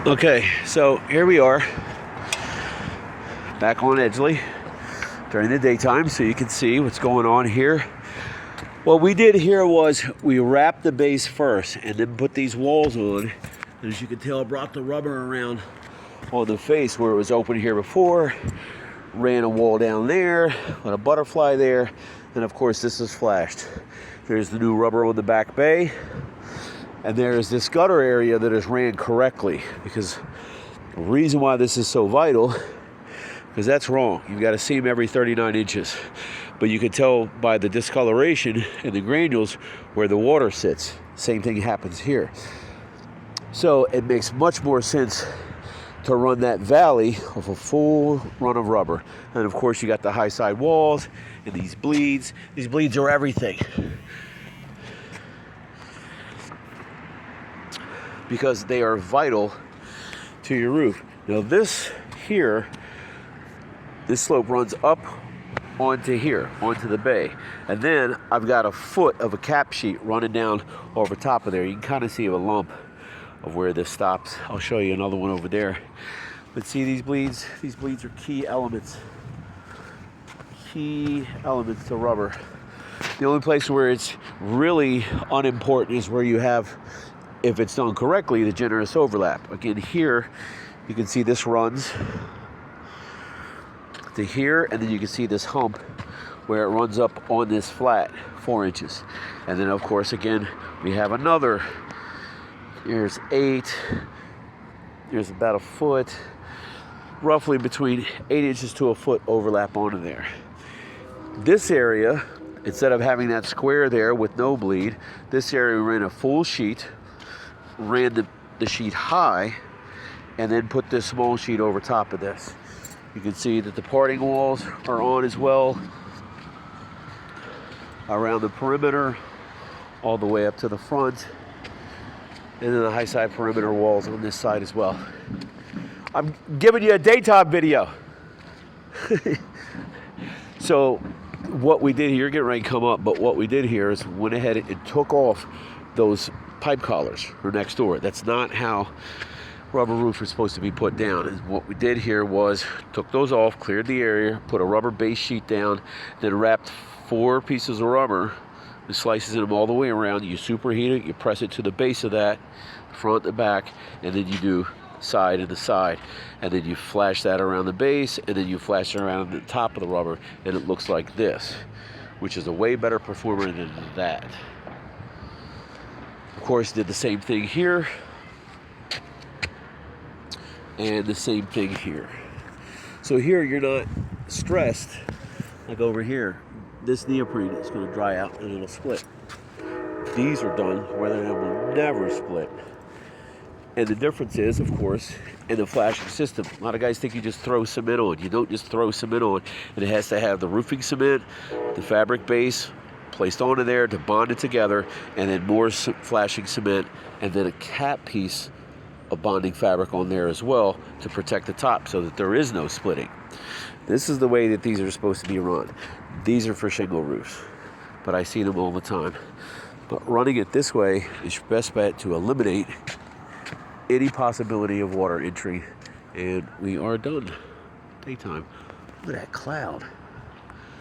Okay, so here we are, back on Edgley during the daytime, so you can see what's going on here. What we did here was we wrapped the base first and then put these walls on. And as you can tell, brought the rubber around on the face where it was open here before, ran a wall down there, with a butterfly there, and of course this is flashed. There's the new rubber on the back bay. And there's this gutter area that is ran correctly, because the reason why this is so vital, because that's wrong. You've got to seam every 39 inches. But you can tell by the discoloration in the granules where the water sits. Same thing happens here. So it makes much more sense to run that valley of a full run of rubber. And of course you got the high side walls and these bleeds. These bleeds are everything, because they are vital to your roof. Now this here, this slope runs up onto here, onto the bay. And then I've got a foot of a cap sheet running down over top of there. You can kind of see a lump of where this stops. I'll show you another one over there. But see these bleeds? These bleeds are key elements. Key elements to rubber. The only place where it's really unimportant is where you have, if it's done correctly, the generous overlap. Again, here you can see this runs to here, and then you can see this hump where it runs up on this flat 4 inches. And then of course again we have another, here's 8, here's about a foot, roughly between 8 inches to a foot overlap onto there. This area, instead of having that square there with no bleed, this area we ran a full sheet, ran the sheet high, and then put this small sheet over top of this. You can see that the parting walls are on as well, around the perimeter, all the way up to the front, and then the high side perimeter walls on this side as well. I'm giving you a daytime video. So what we did here, getting ready to come up, but what we did here is went ahead and took off those pipe collars for next door. That's not how rubber roof is supposed to be put down. And what we did here was took those off, cleared the area, put a rubber base sheet down, then wrapped 4 pieces of rubber, the slices in them all the way around. You superheat it, you press it to the base of that, front and back, and then you do side and the side, and then you flash that around the base, and then you flash it around the top of the rubber, and it looks like this, which is a way better performer than that. Of course, did the same thing here, and the same thing here. So here you're not stressed, like over here. This neoprene is going to dry out and it'll split. These are done where they will never split. And the difference is, of course, in the flashing system. A lot of guys think you just throw cement on. You don't just throw cement on. And it has to have the roofing cement, the fabric base placed onto there to bond it together, and then more flashing cement, and then a cap piece of bonding fabric on there as well to protect the top so that there is no splitting. This is the way that these are supposed to be run. These are for shingle roofs, but I see them all the time. But running it this way is your best bet to eliminate any possibility of water entry. And we are done. Daytime. Look at that cloud.